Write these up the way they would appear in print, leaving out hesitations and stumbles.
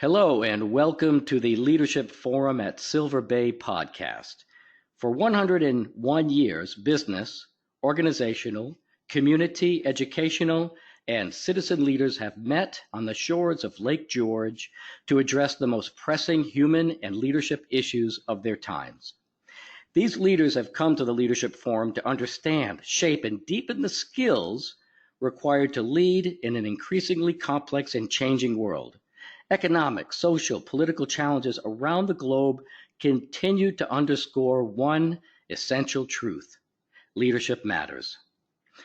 Hello, and welcome to the Leadership Forum at Silver Bay podcast. For 101 years, business, organizational, community, educational, and citizen leaders have met on the shores of Lake George to address the most pressing human and leadership issues of their times. These leaders have come to the Leadership Forum to understand, shape, and deepen the skills required to lead in an increasingly complex and changing world. Economic, social, political challenges around the globe continue to underscore one essential truth: leadership matters.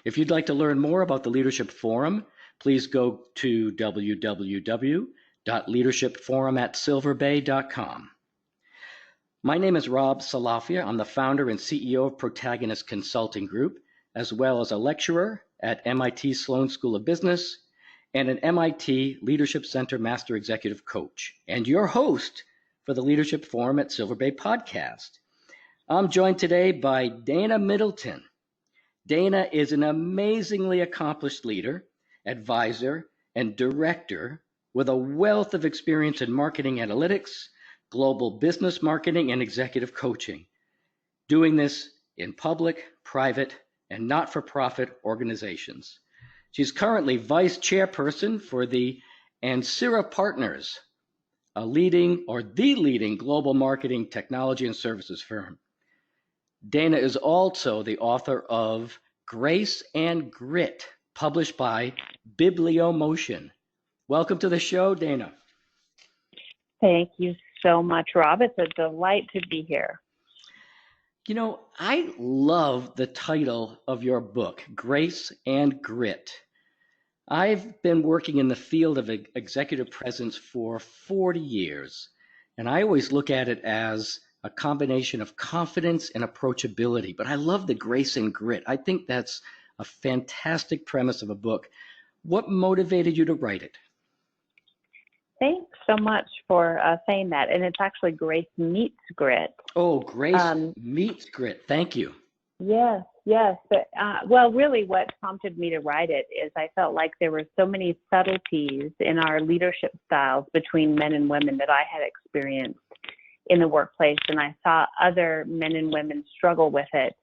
If you'd like to learn more about the Leadership Forum, please go to www.leadershipforumatsilverbay.com. My name is Rob Salafia. I'm the founder and CEO of Protagonist Consulting Group, as well as a lecturer at MIT Sloan School of Business and an MIT Leadership Center Master Executive Coach, and your host for the Leadership Forum at Silver Bay podcast. I'm joined today by Daina MIddleton. Daina is an amazingly accomplished leader, advisor, and director with a wealth of experience in marketing analytics, global business marketing, and executive coaching, doing this in public, private, and not-for-profit organizations. She's currently Vice Chairperson for the Ansira Partners, the leading global marketing technology and services firm. Daina is also the author of Grace and Grit, published by Bibliomotion. Welcome to the show, Daina. Thank you so much, Rob. It's a delight to be here. You know, I love the title of your book, Grace and Grit. I've been working in the field of executive presence for 40 years, and I always look at it as a combination of confidence and approachability, but I love the grace and grit. I think that's a fantastic premise of a book. What motivated you to write it? Thanks so much for saying that. And it's actually Grace Meets Grit. Oh, Grace Meets Grit. Thank you. Yes. But, well, really what prompted me to write it is I felt like there were so many subtleties in our leadership styles between men and women that I had experienced in the workplace. And I saw other men and women struggle with it.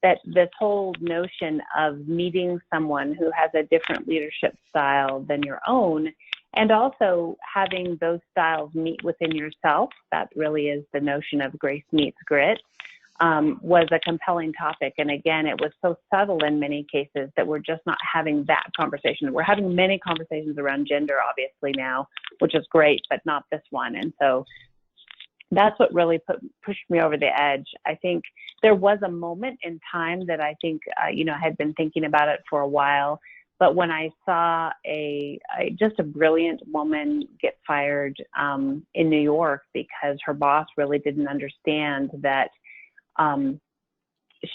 That this whole notion of meeting someone who has a different leadership style than your own, and also having those styles meet within yourself, that really is the notion of Grace Meets Grit, was a compelling topic. And again, it was so subtle in many cases that we're just not having that conversation. We're having many conversations around gender, obviously now, which is great, but not this one. And so that's what really pushed me over the edge. I think there was a moment in time that I think, I had been thinking about it for a while. But when I saw just a brilliant woman get fired in New York because her boss really didn't understand that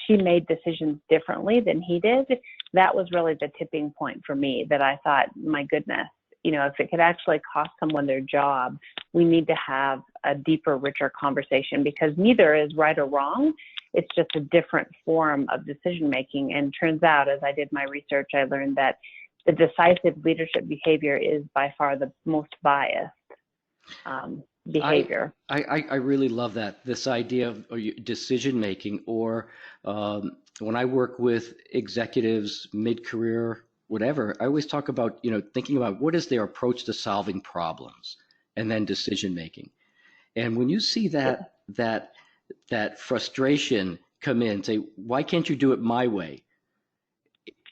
she made decisions differently than he did, that was really the tipping point for me, that I thought, my goodness, if it could actually cost someone their job, we need to have a deeper, richer conversation, because neither is right or wrong. It's just a different form of decision making. And turns out, as I did my research, I learned that the decisive leadership behavior is by far the most biased behavior. I really love that, this idea of decision making, or when I work with executives mid-career, whatever, I always talk about, thinking about what is their approach to solving problems, and then decision making. And when you see that frustration come in, say, why can't you do it my way?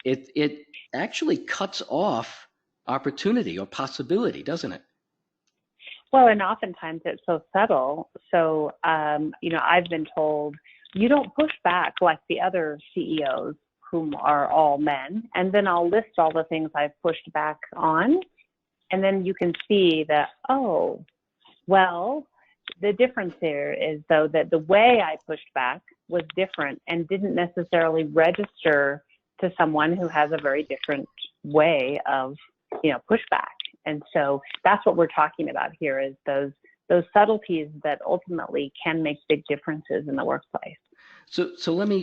It actually cuts off opportunity or possibility, doesn't it? Well, and oftentimes it's so subtle. So, I've been told, you don't push back like the other CEOs, whom are all men. And then I'll list all the things I've pushed back on. And then you can see that, oh, well, the difference here is, though, that the way I pushed back was different and didn't necessarily register to someone who has a very different way of, pushback. And so that's what we're talking about here, is those subtleties that ultimately can make big differences in the workplace. So let me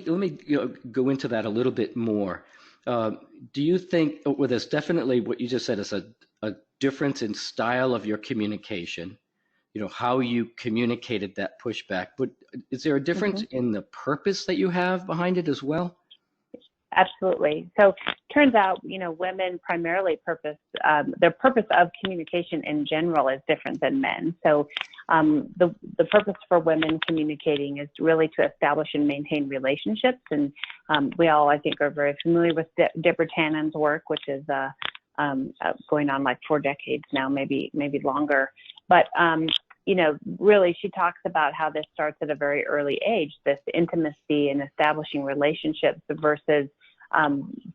go into that a little bit more. Do you think, well, there's definitely what you just said is a difference in style of your communication, how you communicated that pushback, but is there a difference in the purpose that you have behind it as well? Absolutely. So turns out, women primarily their purpose of communication in general is different than men. So the purpose for women communicating is really to establish and maintain relationships. And we all, I think, are very familiar with Deborah Tannen's work, which is going on like 4 decades now, maybe longer. But really, she talks about how this starts at a very early age, this intimacy and establishing relationships versus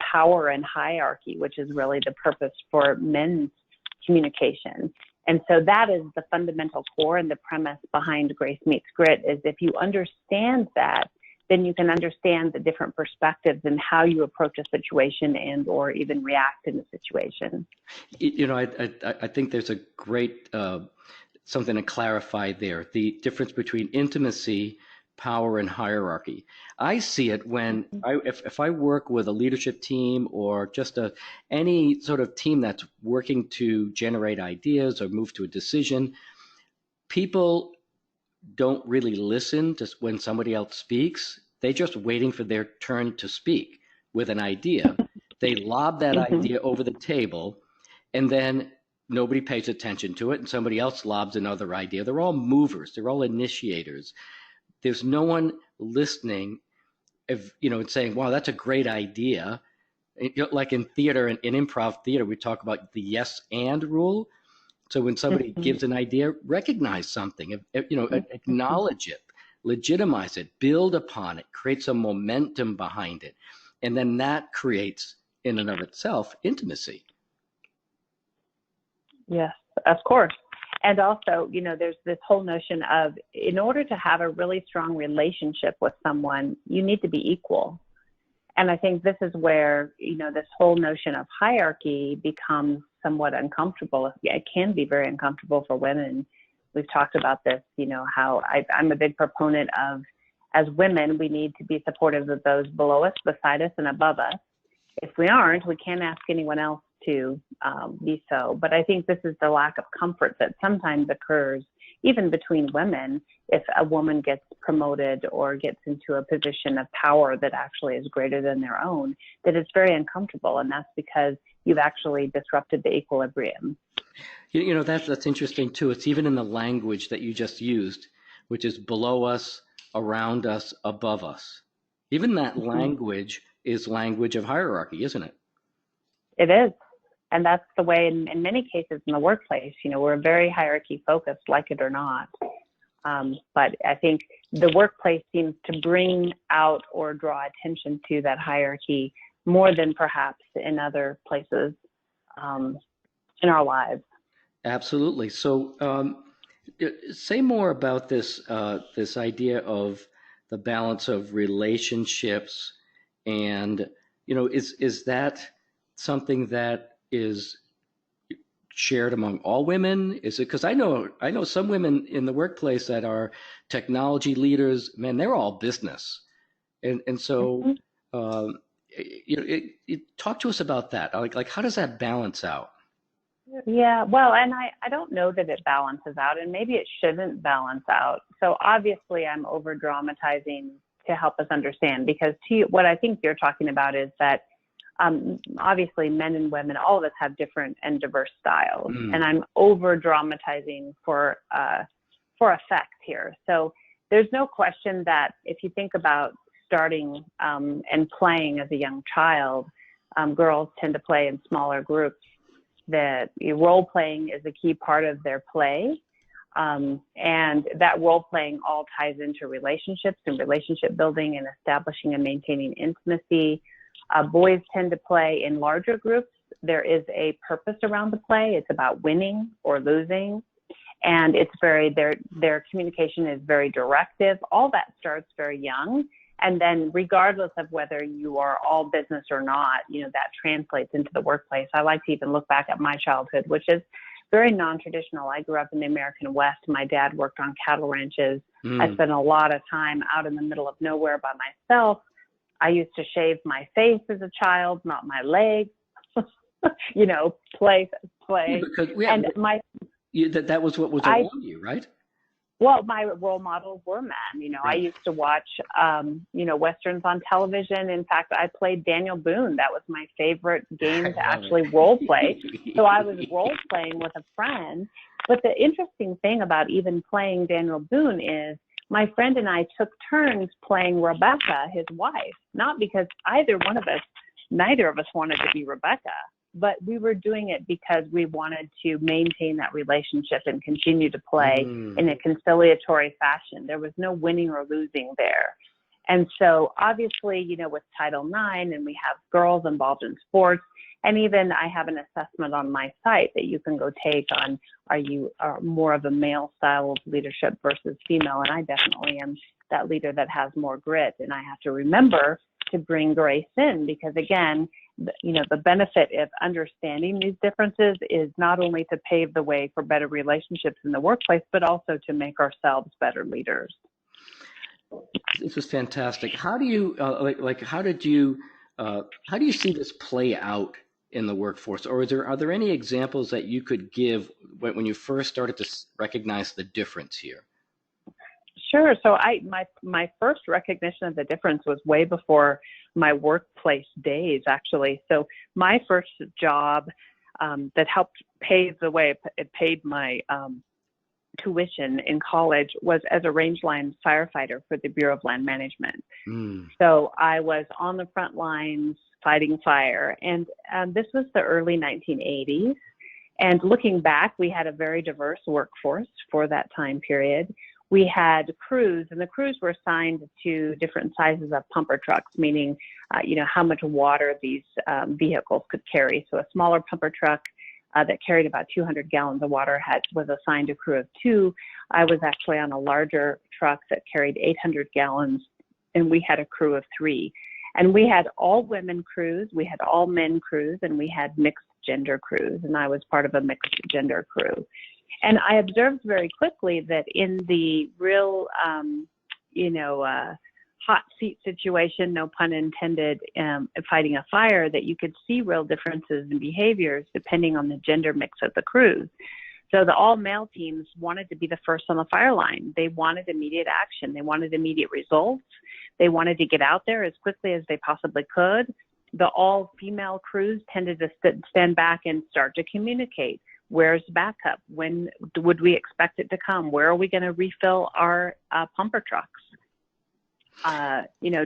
power and hierarchy, which is really the purpose for men's communication. And so that is the fundamental core and the premise behind Grace Meets Grit, is if you understand that, then you can understand the different perspectives and how you approach a situation and or even react in a situation. I think there's a great something to clarify there, the difference between intimacy, power, and hierarchy. I see it when if I work with a leadership team or just any sort of team that's working to generate ideas or move to a decision, people don't really listen to when somebody else speaks. They're just waiting for their turn to speak with an idea. They lob that idea over the table, and then nobody pays attention to it, and somebody else lobs another idea. They're all movers. They're all initiators. There's no one listening, and saying, wow, that's a great idea. Like in theater and in improv theater, we talk about the yes and rule. So when somebody gives an idea, recognize something, acknowledge it, legitimize it, build upon it, create some momentum behind it. And then that creates, in and of itself, intimacy. Yes, of course. And also, there's this whole notion of, in order to have a really strong relationship with someone, you need to be equal. And I think this is where, this whole notion of hierarchy becomes somewhat uncomfortable. It can be very uncomfortable for women. We've talked about this, how I'm a big proponent of, as women, we need to be supportive of those below us, beside us, and above us. If we aren't, we can't ask anyone else to be so. But I think this is the lack of comfort that sometimes occurs even between women if a woman gets promoted or gets into a position of power that actually is greater than their own, that it's very uncomfortable. And that's because you've actually disrupted the equilibrium. That's interesting too. It's even in the language that you just used, which is below us, around us, above us. Even that language is language of hierarchy, isn't it? It is. And that's the way in many cases in the workplace, we're very hierarchy focused, like it or not. But I think the workplace seems to bring out or draw attention to that hierarchy more than perhaps in other places in our lives. Absolutely. So say more about this idea of the balance of relationships, and is that something that is shared among all women? Is it, because I know some women in the workplace that are technology leaders, man, they're all business, and so talk to us about that. Like how does that balance out? Yeah, well, and I don't know that it balances out, and maybe it shouldn't balance out. So obviously I'm over dramatizing to help us understand, because what I think you're talking about is that obviously men and women, all of us have different and diverse styles, and I'm over dramatizing for effect here. So there's no question that if you think about starting and playing as a young child, girls tend to play in smaller groups. That role playing is a key part of their play. And that role playing all ties into relationships and relationship building and establishing and maintaining intimacy. Boys tend to play in larger groups. There is a purpose around the play. It's about winning or losing. And it's their communication is very directive. All that starts very young. And then regardless of whether you are all business or not, that translates into the workplace. I like to even look back at my childhood, which is very non-traditional. I grew up in the American West. My dad worked on cattle ranches. I spent a lot of time out in the middle of nowhere by myself. I used to shave my face as a child, not my legs. play. Yeah, because And that was what was around you, right? Well, my role models were men. I Right. used to watch, Westerns on television. In fact, I played Daniel Boone. That was my favorite game to I love actually role play. So I was role playing with a friend. But the interesting thing about even playing Daniel Boone is my friend and I took turns playing Rebecca, his wife, not because neither of us wanted to be Rebecca, but we were doing it because we wanted to maintain that relationship and continue to play in a conciliatory fashion. There was no winning or losing there. And so obviously, with Title IX, and we have girls involved in sports, and even I have an assessment on my site that you can go take on, are you more of a male style of leadership versus female? And I definitely am that leader that has more grit. And I have to remember to bring grace in, because again, the benefit of understanding these differences is not only to pave the way for better relationships in the workplace, but also to make ourselves better leaders. This is fantastic. How do you how do you see this play out in the workforce, or are there any examples that you could give when you first started to recognize the difference here? Sure. So my first recognition of the difference was way before my workplace days, actually. So my first job that helped pave the way, it paid my tuition in college, was as a range line firefighter for the Bureau of Land Management. So I was on the front lines fighting fire, and this was the early 1980s. And looking back, we had a very diverse workforce for that time period. We had crews, and the crews were assigned to different sizes of pumper trucks, meaning, how much water these vehicles could carry. So a smaller pumper truck that carried about 200 gallons of water was assigned a crew of 2. I was actually on a larger truck that carried 800 gallons, and we had a crew of 3. And we had all women crews, we had all men crews, and we had mixed gender crews, and I was part of a mixed gender crew. And I observed very quickly that in the real, hot seat situation, no pun intended, fighting a fire, that you could see real differences in behaviors depending on the gender mix of the crews. So the all-male teams wanted to be the first on the fire line. They wanted immediate action. They wanted immediate results. They wanted to get out there as quickly as they possibly could. The all-female crews tended to stand back and start to communicate. Where's backup? When would we expect it to come? Where are we going to refill our pumper trucks?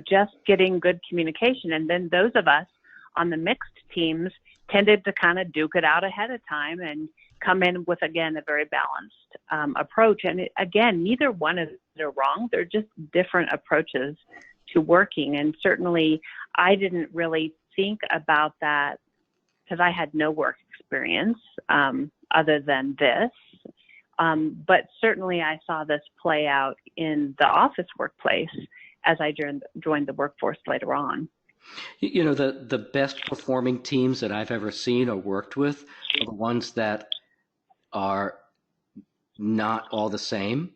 Just getting good communication. And then those of us on the mixed teams tended to kind of duke it out ahead of time and come in with, again, a very balanced approach. And again, neither one is wrong. They're just different approaches to working. And certainly I didn't really think about that because I had no work experience other than this. But certainly I saw this play out in the office workplace as I joined the workforce later on. The best performing teams that I've ever seen or worked with are the ones that are not all the same,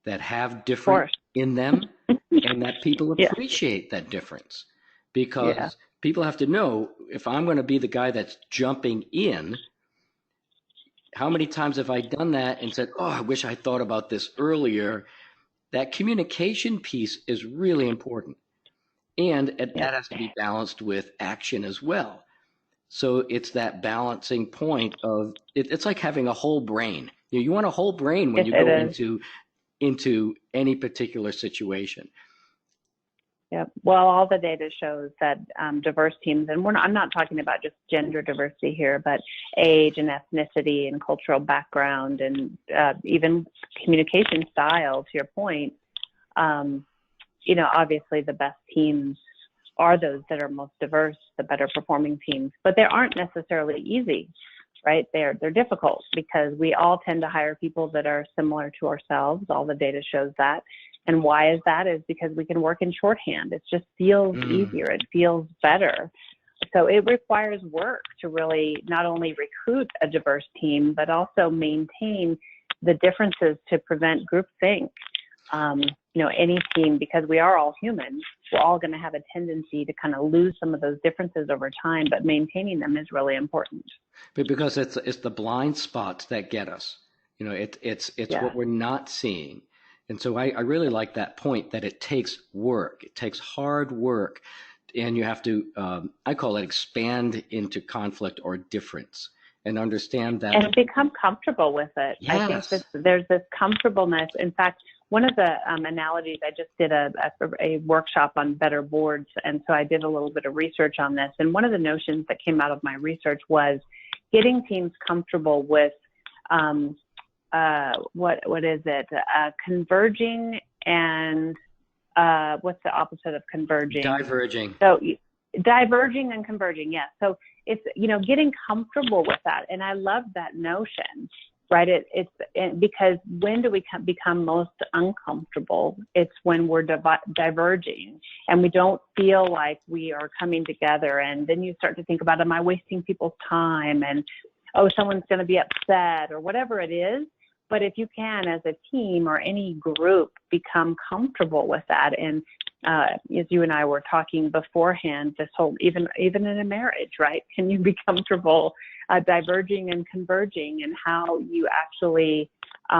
that have different in them, and that people appreciate that difference. Because people have to know, if I'm going to be the guy that's jumping in, how many times have I done that and said, I wish I thought about this earlier? That communication piece is really important. And that has to be balanced with action as well. So it's that balancing point of it's like having a whole brain. You want a whole brain when you go into any particular situation. Yeah. Well, all the data shows that diverse teams, and I'm not talking about just gender diversity here, but age and ethnicity and cultural background and even communication style, to your point, obviously the best teams are those that are most diverse, the better performing teams, but they aren't necessarily easy, right? They're difficult because we all tend to hire people that are similar to ourselves. All the data shows that. And why is that? Is because we can work in shorthand. It just feels easier. It feels better. So it requires work to really not only recruit a diverse team, but also maintain the differences to prevent groupthink. Any team, because we are all humans, we're all going to have a tendency to kind of lose some of those differences over time, but maintaining them is really important. But because it's the blind spots that get us. It's what we're not seeing. And so I really like that point that it takes work. It takes hard work, and you have to, I call it expand into conflict or difference and understand that. And become comfortable with it. Yes. I think there's this comfortableness. In fact, one of the analogies, I just did a workshop on better boards, and so I did a little bit of research on this. And one of the notions that came out of my research was getting teams comfortable with what is it? Converging and what's the opposite of converging? Diverging. So diverging and converging, yes. So it's, getting comfortable with that. And I love that notion, right? It's because when do we become most uncomfortable? It's when we're diverging and we don't feel like we are coming together. And then you start to think about, am I wasting people's time? And, oh, someone's going to be upset or whatever it is. But if you can, as a team or any group, become comfortable with that. And as you and I were talking beforehand, this whole, even in a marriage, right? Can you be comfortable diverging and converging, and how you actually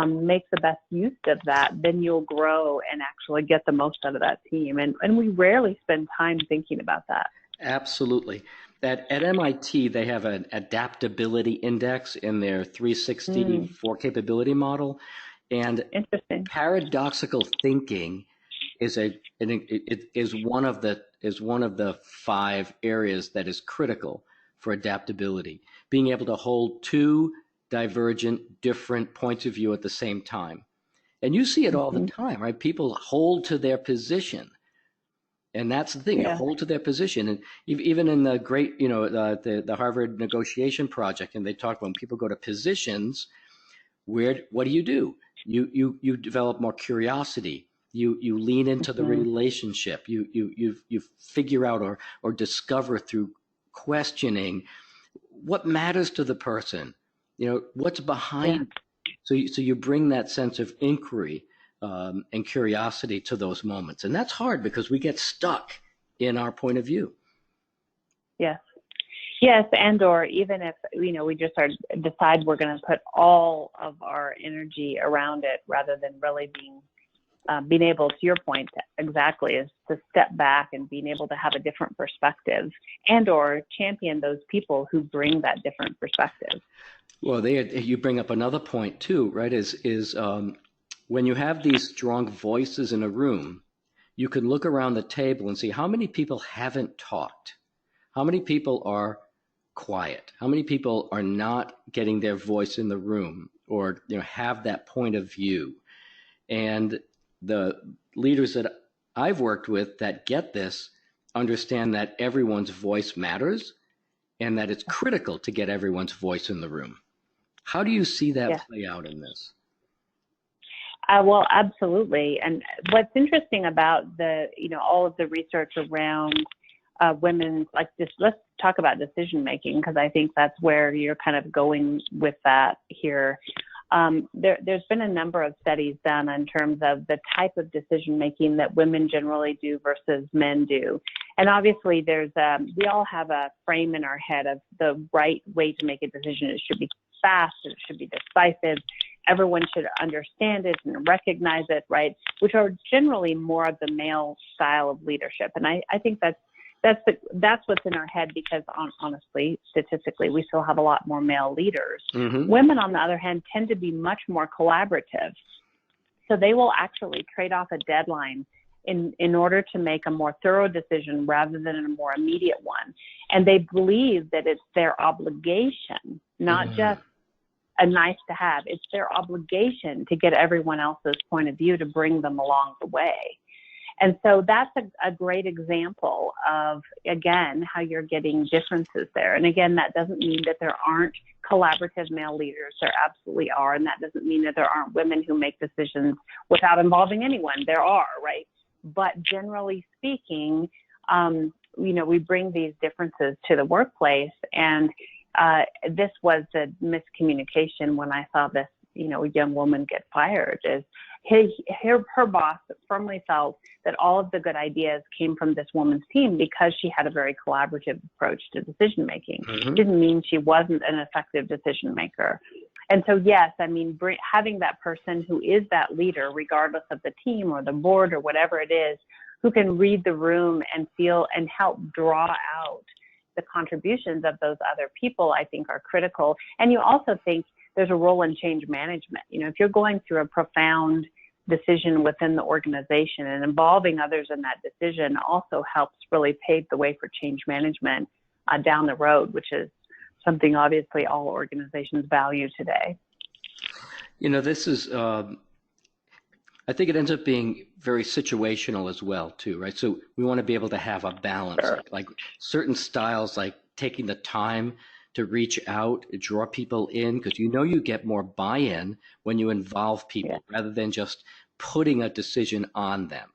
make the best use of that? Then you'll grow and actually get the most out of that team. And we rarely spend time thinking about that. Absolutely. At MIT, they have an adaptability index in their 364 capability model, and interesting. Paradoxical thinking is one of the 5 areas that is critical for adaptability. Being able to hold 2 divergent, different points of view at the same time, and you see it all the time, right? People hold to their position. And that's the thing, you hold to their position. And even in the great, the Harvard negotiation project, and they talk when people go to positions, what do? You develop more curiosity. You lean into the relationship. You figure out or discover through questioning what matters to the person. What's behind. So you bring that sense of inquiry and curiosity to those moments. And that's hard because we get stuck in our point of view. Yes. And or even if, we just decide we're going to put all of our energy around it rather than really being able, to your point, exactly, is to step back and being able to have a different perspective and or champion those people who bring that different perspective. Well, you bring up another point too, right? When you have these strong voices in a room, you can look around the table and see how many people haven't talked, how many people are quiet, how many people are not getting their voice in the room or have that point of view. And the leaders that I've worked with that get this understand that everyone's voice matters and that it's critical to get everyone's voice in the room. How do you see that play out in this? Well, absolutely. And what's interesting about all of the research around women's, like this, let's talk about decision making, because I think that's where you're kind of going with that here. There's been a number of studies done in terms of the type of decision making that women generally do versus men do. And obviously we all have a frame in our head of the right way to make a decision. It should be fast, it should be decisive. Everyone should understand it and recognize it, right? Which are generally more of the male style of leadership. And I think that's what's in our head because honestly, statistically, we still have a lot more male leaders. Mm-hmm. Women, on the other hand, tend to be much more collaborative. So they will actually trade off a deadline in order to make a more thorough decision rather than a more immediate one. And they believe that it's their obligation, not just a nice to have. It's their obligation to get everyone else's point of view to bring them along the way. And so that's a great example of, again, how you're getting differences there. And again, that doesn't mean that there aren't collaborative male leaders. There absolutely are. And that doesn't mean that there aren't women who make decisions without involving anyone. There are, right? But generally speaking, we bring these differences to the workplace. And this was a miscommunication when I saw this, a young woman get fired is her boss firmly felt that all of the good ideas came from this woman's team because she had a very collaborative approach to decision making. Mm-hmm. Didn't mean she wasn't an effective decision maker. And so, yes, I mean, having that person who is that leader, regardless of the team or the board or whatever it is, who can read the room and feel and help draw out the contributions of those other people, I think are critical. And you also think there's a role in change management. If you're going through a profound decision within the organization and involving others in that decision also helps really pave the way for change management down the road, which is something obviously all organizations value today. This is, I think it ends up being very situational as well, too, right? So we want to be able to have a balance, Sure. like certain styles, like taking the time to reach out, draw people in, because you get more buy-in when you involve people rather than just putting a decision on them.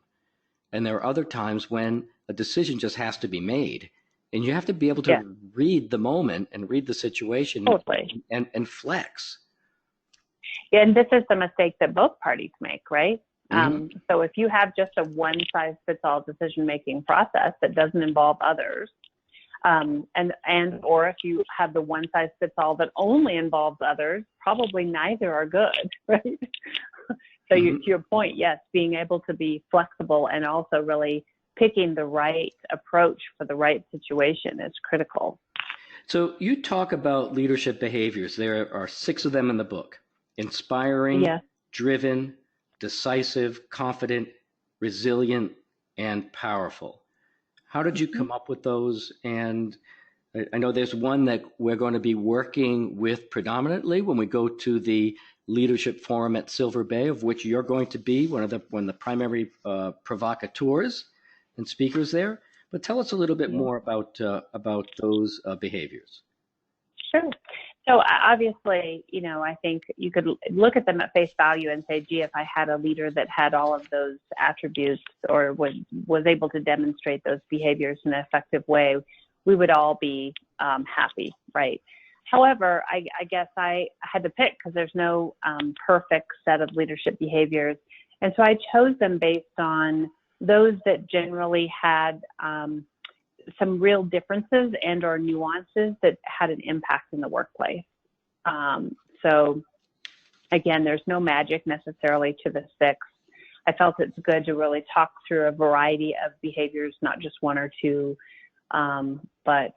And there are other times when a decision just has to be made, and you have to be able to read the moment and read the situation Totally. and flex. Yeah, and this is the mistake that both parties make, right? Mm-hmm. So if you have just a one-size-fits-all decision-making process that doesn't involve others, or if you have the one-size-fits-all that only involves others, probably neither are good, right? So to your point, yes, being able to be flexible and also really picking the right approach for the right situation is critical. So you talk about leadership behaviors. There are 6 of them in the book: inspiring, driven, decisive, confident, resilient, and powerful. How did you come up with those? And I know there's one that we're going to be working with predominantly when we go to the Leadership Forum at Silver Bay, of which you're going to be one of the primary provocateurs and speakers there. But tell us a little bit more about those behaviors. Sure. So obviously, I think you could look at them at face value and say, gee, if I had a leader that had all of those attributes or was able to demonstrate those behaviors in an effective way, we would all be happy, right? However, I guess I had to pick because there's no perfect set of leadership behaviors. And so I chose them based on those that generally had some real differences and or nuances that had an impact in the workplace. So again, there's no magic necessarily to the 6. I felt it's good to really talk through a variety of behaviors, not just one or two, but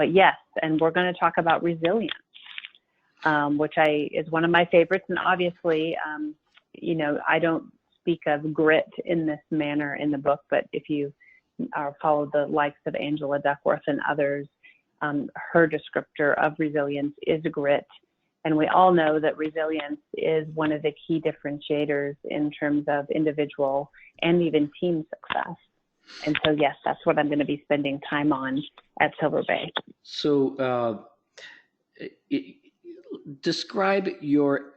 yes, and we're going to talk about resilience, which is one of my favorites. And obviously, I don't speak of grit in this manner in the book, but if you follow the likes of Angela Duckworth and others, her descriptor of resilience is grit. And we all know that resilience is one of the key differentiators in terms of individual and even team success. And so, yes, that's what I'm going to be spending time on at Silver Bay. So describe your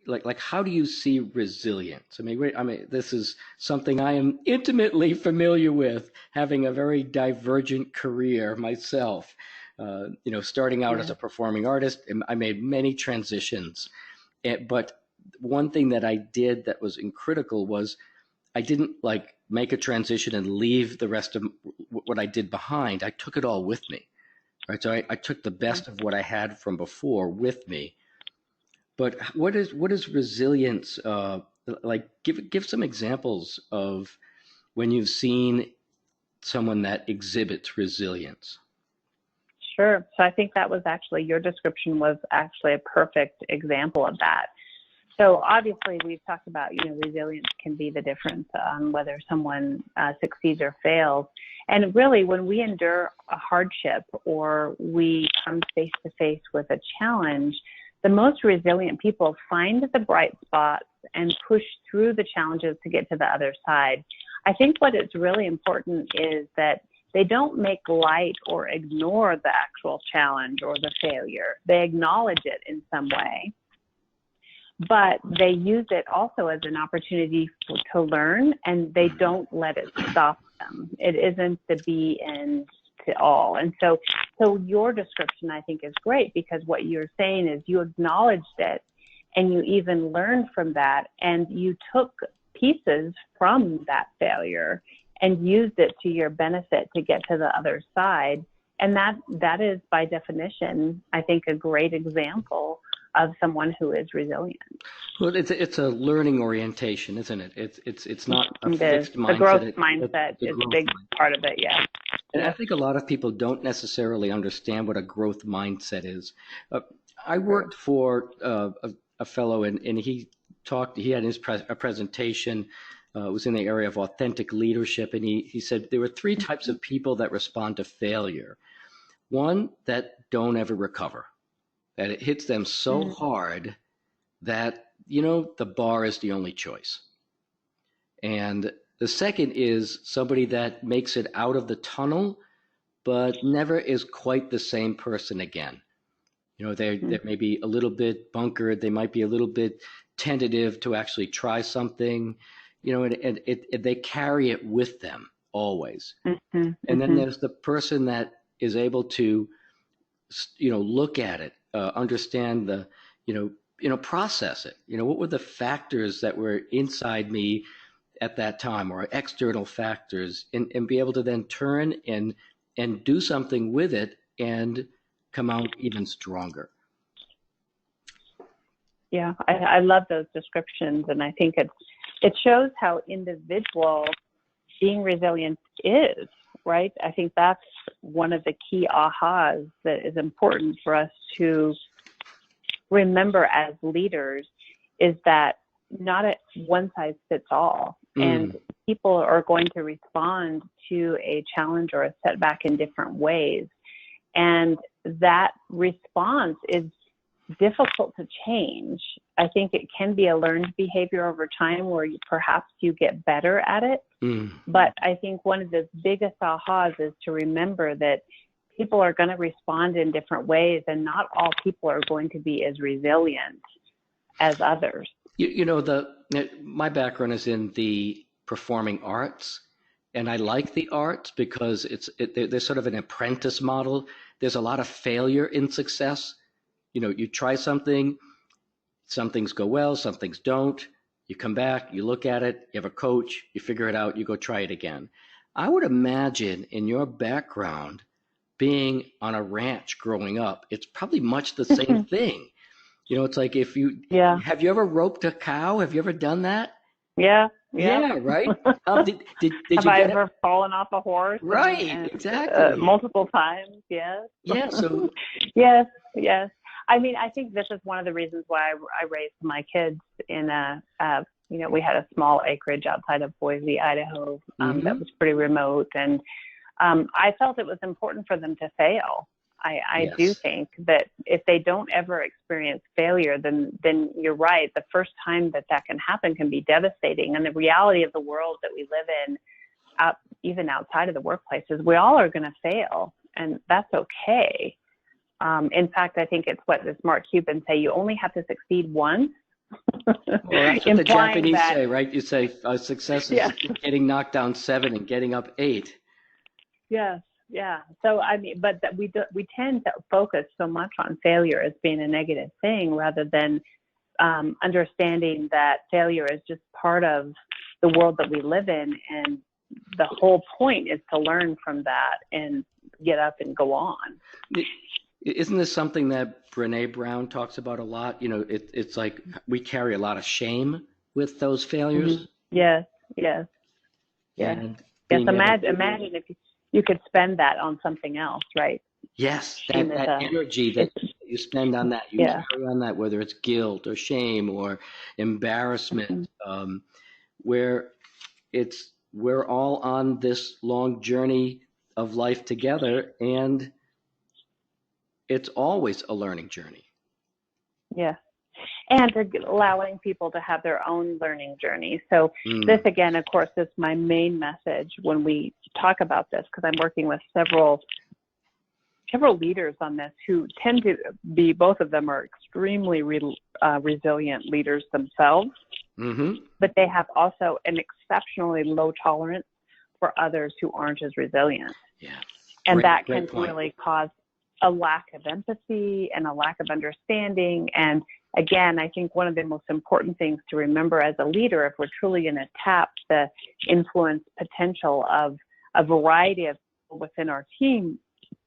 like how do you see resilience? I mean, this is something I am intimately familiar with, having a very divergent career myself. Starting out as a performing artist, I made many transitions. But one thing that I did that was critical was I didn't make a transition and leave the rest of what I did behind. I took it all with me, right? So I took the best of what I had from before with me. But what is resilience like? Give some examples of when you've seen someone that exhibits resilience. Sure. So I think that was actually, your description was actually a perfect example of that. So obviously we've talked about, resilience can be the difference on whether someone succeeds or fails. And really when we endure a hardship or we come face to face with a challenge, the most resilient people find the bright spots and push through the challenges to get to the other side. I think what is really important is that they don't make light or ignore the actual challenge or the failure. They acknowledge it in some way, but they use it also as an opportunity to learn, and they don't let it stop them. It isn't the be end to all. And so your description, I think, is great, because what you're saying is you acknowledged it and you even learned from that, and you took pieces from that failure and used it to your benefit to get to the other side. And that is, by definition, I think, a great example of someone who is resilient. Well, it's a learning orientation, isn't it? It's not a fixed mindset. The growth mindset is a big part of it, yeah. And I think a lot of people don't necessarily understand what a growth mindset is. I worked for a fellow, and he had a presentation. It was in the area of authentic leadership, and he said there were three types of people that respond to failure. One, that don't ever recover, that it hits them so hard that, the bar is the only choice. And the second is somebody that makes it out of the tunnel, but never is quite the same person again. They may be a little bit bunkered. They might be a little bit tentative to actually try something, and they carry it with them always. And then there's the person that is able to, look at it, understand the, process it. What were the factors that were inside me at that time, or external factors, and be able to then turn and do something with it and come out even stronger. Yeah, I love those descriptions, and I think it shows how individual being resilient is, right? I think that's one of the key ahas that is important for us to remember as leaders, is that not a one size fits all. And people are going to respond to a challenge or a setback in different ways. And that response is difficult to change. I think it can be a learned behavior over time where perhaps you get better at it. But I think one of the biggest ahas is to remember that people are going to respond in different ways, and not all people are going to be as resilient as others. My background is in the performing arts, and I like the arts because there's sort of an apprentice model. There's a lot of failure in success. You try something, some things go well, some things don't. You come back, you look at it, you have a coach, you figure it out, you go try it again. I would imagine in your background, being on a ranch growing up, it's probably much the same thing. It's like have you ever roped a cow? Have you ever done that? Yeah, right. Did Have I ever fallen off a horse? Right, and exactly. Multiple times, yes. Yeah, so. Yes. I mean, I think this is one of the reasons why I raised my kids in we had a small acreage outside of Boise, Idaho, that was pretty remote. And I felt it was important for them to fail. I do think that if they don't ever experience failure, then you're right. The first time that can happen can be devastating. And the reality of the world that we live in, even outside of the workplace, is we all are going to fail, and that's okay. In fact, I think it's what the smart Cubans say: you only have to succeed once. Well, that's what the Japanese say, right? You say success is getting knocked down 7 and getting up 8. Yes. Yeah. So, I mean, but we tend to focus so much on failure as being a negative thing, rather than understanding that failure is just part of the world that we live in. And the whole point is to learn from that and get up and go on. Isn't this something that Brené Brown talks about a lot? It's like we carry a lot of shame with those failures. Yes. Imagine if you could spend that on something else, right? Yes, that energy that you spend on that, you carry on that, whether it's guilt or shame or embarrassment, where we're all on this long journey of life together, and it's always a learning journey. Yeah. And allowing people to have their own learning journey. So this, again, of course, is my main message when we talk about this, because I'm working with several leaders on this who tend to be, both of them are extremely resilient leaders themselves, but they have also an exceptionally low tolerance for others who aren't as resilient. Yeah. And that can really cause a lack of empathy and a lack of understanding. And again, I think one of the most important things to remember as a leader, if we're truly going to tap the influence potential of a variety of people within our team,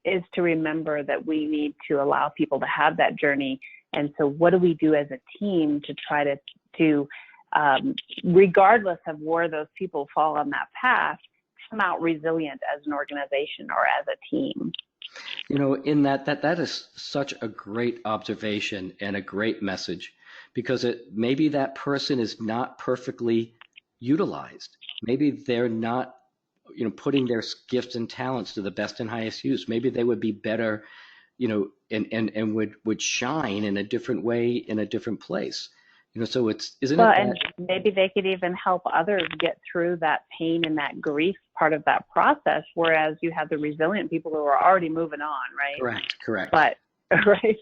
is to remember that we need to allow people to have that journey. And so what do we do as a team to try to regardless of where those people fall on that path, come out resilient as an organization or as a team? You know, in that is such a great observation and a great message, because maybe that person is not perfectly utilized. Maybe they're not, putting their gifts and talents to the best and highest use. Maybe they would be better, and would shine in a different way in a different place. So isn't it that? And maybe they could even help others get through that pain and that grief part of that process, whereas you have the resilient people who are already moving on, right? Correct. But, right.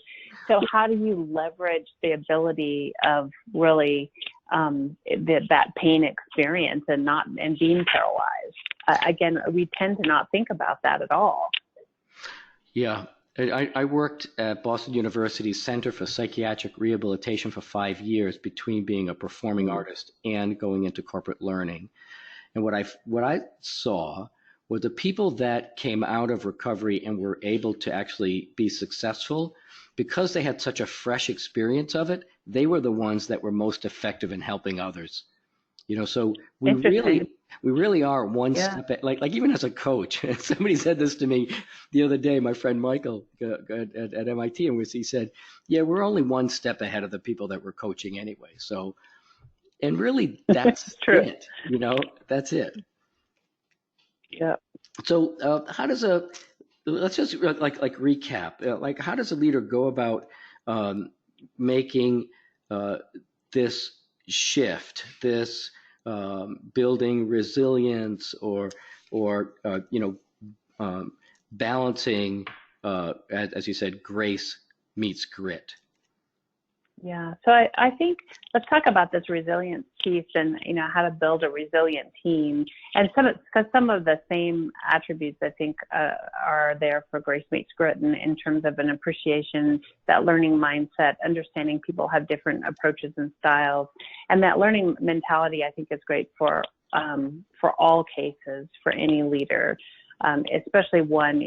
So how do you leverage the ability of really that pain experience and being paralyzed? Again, we tend to not think about that at all. Yeah. I worked at Boston University's Center for Psychiatric Rehabilitation for 5 years between being a performing artist and going into corporate learning. And what I saw were the people that came out of recovery and were able to actually be successful, because they had such a fresh experience of it, they were the ones that were most effective in helping others. So we really are one step like even as a coach. Somebody said this to me the other day, my friend Michael at MIT, and he said, yeah, we're only one step ahead of the people that we're coaching anyway. So, and really that's it, that's it. Yeah. So how does let's just recap, how does a leader go about making this shift, this building resilience, or balancing, as you said, grace meets grit? Yeah. So I think let's talk about this resilience piece and, how to build a resilient team. And because some of the same attributes, I think, are there for Grace Meets Grit in terms of an appreciation, that learning mindset, understanding people have different approaches and styles. And that learning mentality, I think, is great for all cases, for any leader, especially one,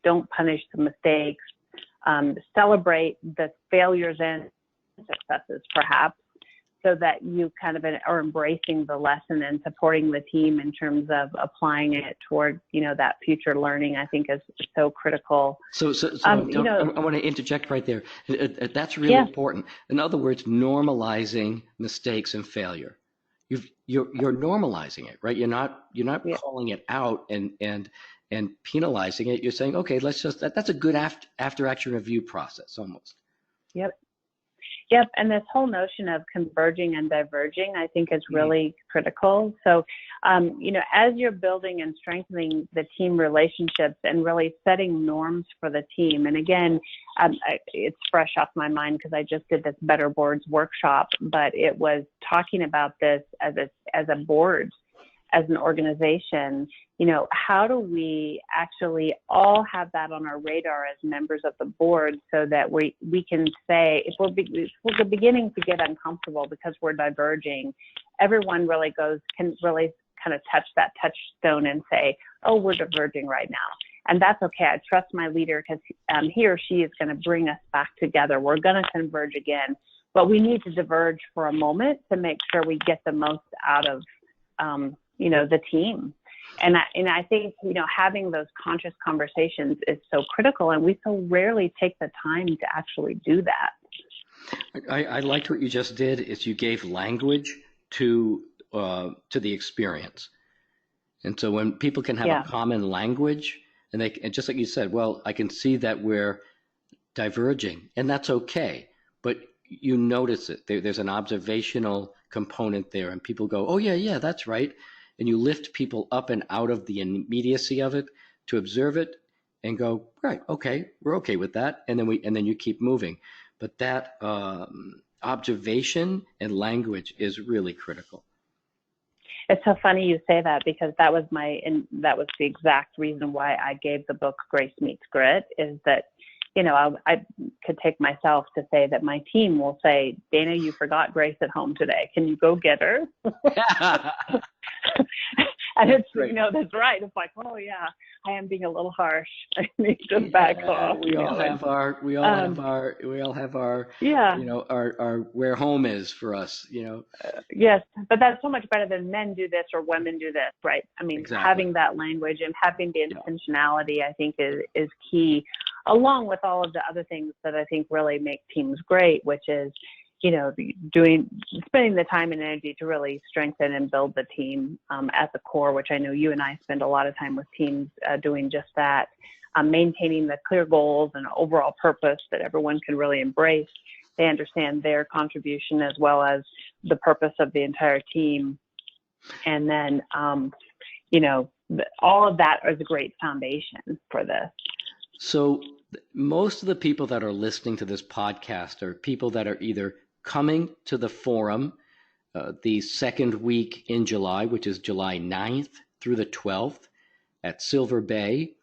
don't punish the mistakes, celebrate the failures and successes, perhaps, so that you kind of are embracing the lesson and supporting the team in terms of applying it toward, that future learning, I think is so critical. So I want to interject right there. That's really important. In other words, normalizing mistakes and failure. You're normalizing it, right? You're not calling it out and penalizing it. You're saying, okay, that's a good after action review process almost. Yep. And this whole notion of converging and diverging, I think, is really critical. So, as you're building and strengthening the team relationships and really setting norms for the team, and again, it's fresh off my mind because I just did this Better Boards workshop, but it was talking about this as a board, as an organization. How do we actually all have that on our radar as members of the board, so that we can say, if we're beginning to get uncomfortable because we're diverging, everyone can really kind of touch that touchstone and say, oh, we're diverging right now. And that's okay. I trust my leader because he or she is going to bring us back together. We're going to converge again, but we need to diverge for a moment to make sure we get the most out of the team. And I think, having those conscious conversations is so critical, and we so rarely take the time to actually do that. I liked what you just did, is you gave language to the experience. And so when people can have a common language, and just like you said, well, I can see that we're diverging, and that's okay. But you notice it. There's an observational component there, and people go, oh, yeah, that's right. And you lift people up and out of the immediacy of it to observe it and go, right, okay, we're okay with that. And then you keep moving. But that observation and language is really critical. It's so funny you say that, because that was the exact reason why I gave the book Grace Meets Grit, is that, I could take myself to say that my team will say, Daina, you forgot Grace at home today. Can you go get her? And it's, that's right. It's like, oh yeah, I am being a little harsh. I need to back off. We all have our our where home is for us, Yes, but that's so much better than men do this or women do this, right? I mean, Exactly. Having that language and having the intentionality, I think, is key, along with all of the other things that I think really make teams great, which is, spending the time and energy to really strengthen and build the team at the core, which I know you and I spend a lot of time with teams doing just that, maintaining the clear goals and overall purpose that everyone can really embrace. They understand their contribution as well as the purpose of the entire team. And then, all of that is a great foundation for this. So most of the people that are listening to this podcast are people that are either coming to the forum the second week in July, which is July 9th through the 12th at Silver Bay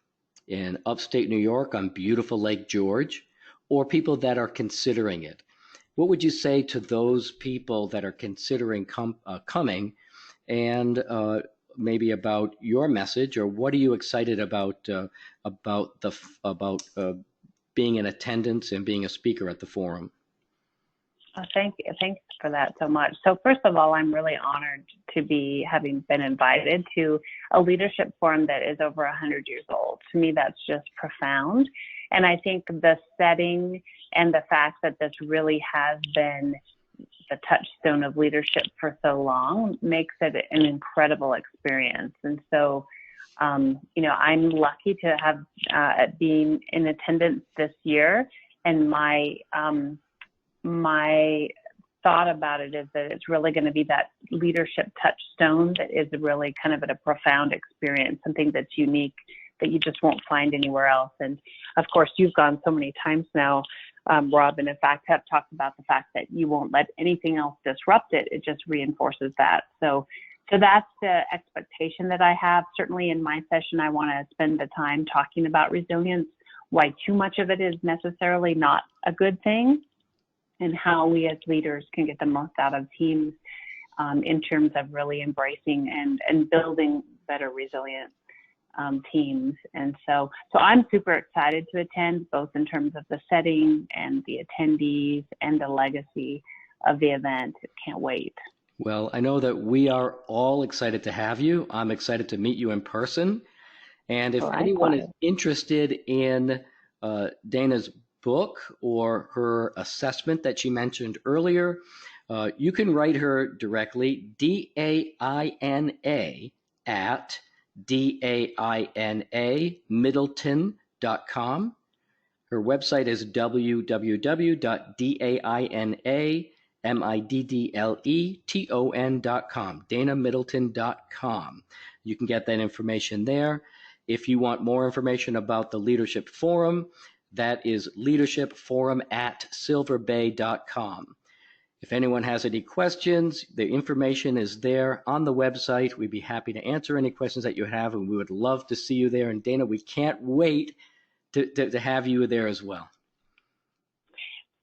in upstate New York on beautiful Lake George, or people that are considering it. What would you say to those people that are considering coming, and maybe about your message, or what are you excited about being in attendance and being a speaker at the forum? Thank you. Thanks for that so much. So first of all, I'm really honored to be having been invited to a leadership forum that is over 100 years old. To me, that's just profound. And I think the setting and the fact that this really has been the touchstone of leadership for so long makes it an incredible experience. And so, I'm lucky to have been in attendance this year, and my thought about it is that it's really going to be that leadership touchstone that is really kind of a profound experience, something that's unique that you just won't find anywhere else. And of course, you've gone so many times now, Rob, and in fact have talked about the fact that you won't let anything else disrupt it. It just reinforces that. So that's the expectation that I have. Certainly in my session, I want to spend the time talking about resilience, why too much of it is necessarily not a good thing, and how we as leaders can get the most out of teams in terms of really embracing and building better resilient teams. And so I'm super excited to attend, both in terms of the setting and the attendees and the legacy of the event. Can't wait. Well, I know that we are all excited to have you. I'm excited to meet you in person. And if anyone is interested in Daina's book or her assessment that she mentioned earlier, you can write her directly, DAINA at DAINAMiddleton.com. Her website is www.DAINAMiddleton.com, DainaMiddleton.com. You can get that information there. If you want more information about the Leadership Forum, that is leadershipforum@silverbay.com. If anyone has any questions, the information is there on the website. We'd be happy to answer any questions that you have, and we would love to see you there. And Daina, we can't wait to have you there as well.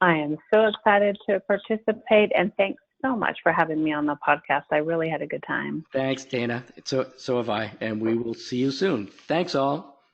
I am so excited to participate, and thanks so much for having me on the podcast. I really had a good time. Thanks, Daina. So have I, and we will see you soon. Thanks all.